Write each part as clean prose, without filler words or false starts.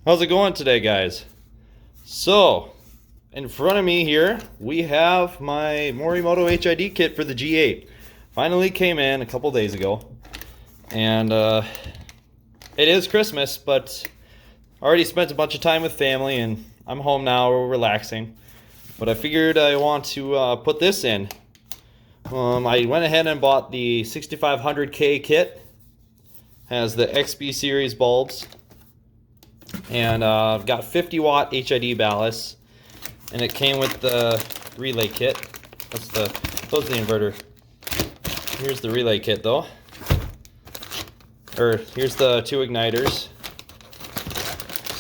How's it going today, guys? So, in front of me here, we have my Morimoto HID kit for the G8. Finally came in a couple days ago. And it is Christmas, but I already spent a bunch of time with family and I'm home now, we're relaxing. But I figured I want to put this in. I went ahead and bought the 6500K kit. Has the XP series bulbs. And I've got 50 watt HID ballast, and it came with the relay kit. That's the inverter. Here's the relay kit though. Here's the two igniters.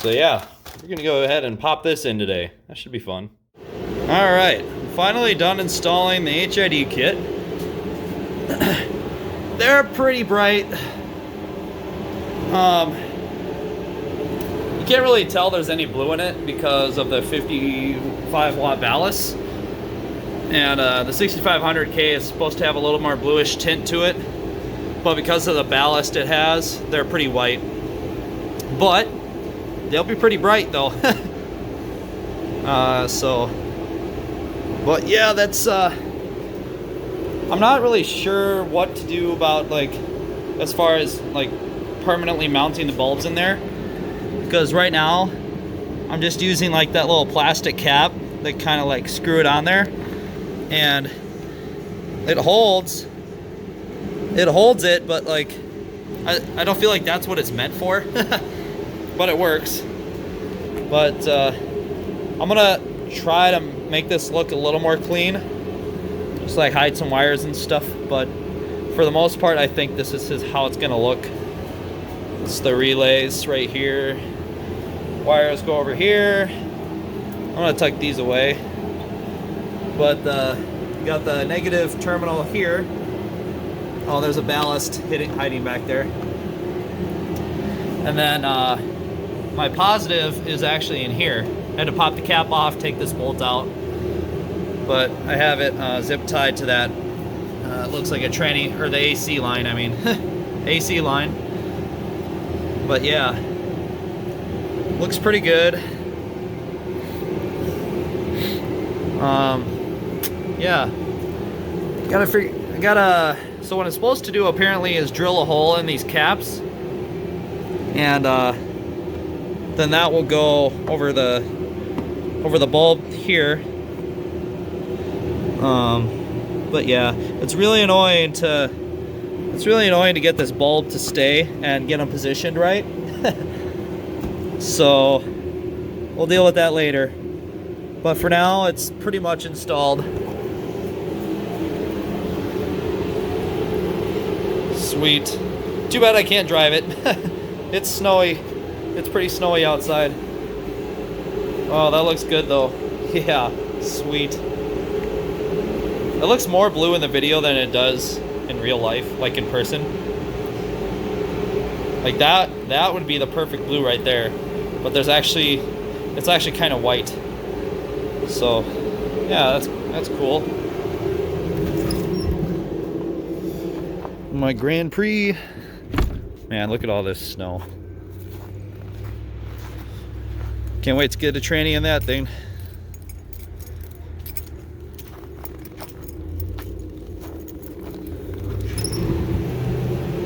So yeah, we're gonna go ahead and pop this in today. That should be fun. All right, finally done installing the HID kit. They're pretty bright. You can't really tell there's any blue in it because of the 55 watt ballast. And the 6500K is supposed to have a little more bluish tint to it. But because of the ballast it has, they're pretty white. But they'll be pretty bright though. But yeah, that's, I'm not really sure what to do about, like, as far as like permanently mounting the bulbs in there. Because right now, I'm just using like that little plastic cap that kind of like screw it on there. And it holds it, but like, I don't feel like that's what it's meant for. But it works. But I'm gonna try to make this look a little more clean. Just like hide some wires and stuff. But for the most part, I think this is how it's gonna look. It's the relays right here. Wires go over here. I'm gonna tuck these away. But you got the negative terminal here. Oh, there's a ballast hiding back there. And then my positive is actually in here. I had to pop the cap off, take this bolt out. But I have it zip tied to that. It looks like a tranny, or the AC line, I mean. AC line. But yeah. Looks pretty good. Yeah. So what it's supposed to do apparently is drill a hole in these caps. And then that will go over the bulb here. But yeah, it's really annoying to get this bulb to stay and get them positioned right. So we'll deal with that later. But for now, it's pretty much installed. Sweet. Too bad I can't drive it. It's snowy. It's pretty snowy outside. Oh, that looks good though. Yeah, sweet. It looks more blue in the video than it does in real life, like in person. Like that would be the perfect blue right there. But it's actually kind of white. So, yeah, that's cool. My Grand Prix. Man, look at all this snow. Can't wait to get a tranny in that thing.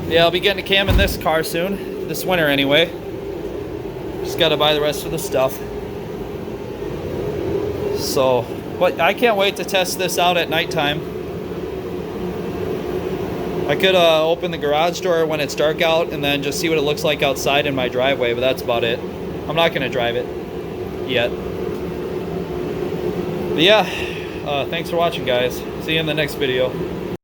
Yeah, I'll be getting a cam in this car soon. This winter anyway. Just gotta buy the rest of the stuff. So, but I can't wait to test this out at nighttime. I could open the garage door when it's dark out and then just see what it looks like outside in my driveway, but that's about it. I'm not gonna drive it yet. But yeah, thanks for watching, guys. See you in the next video.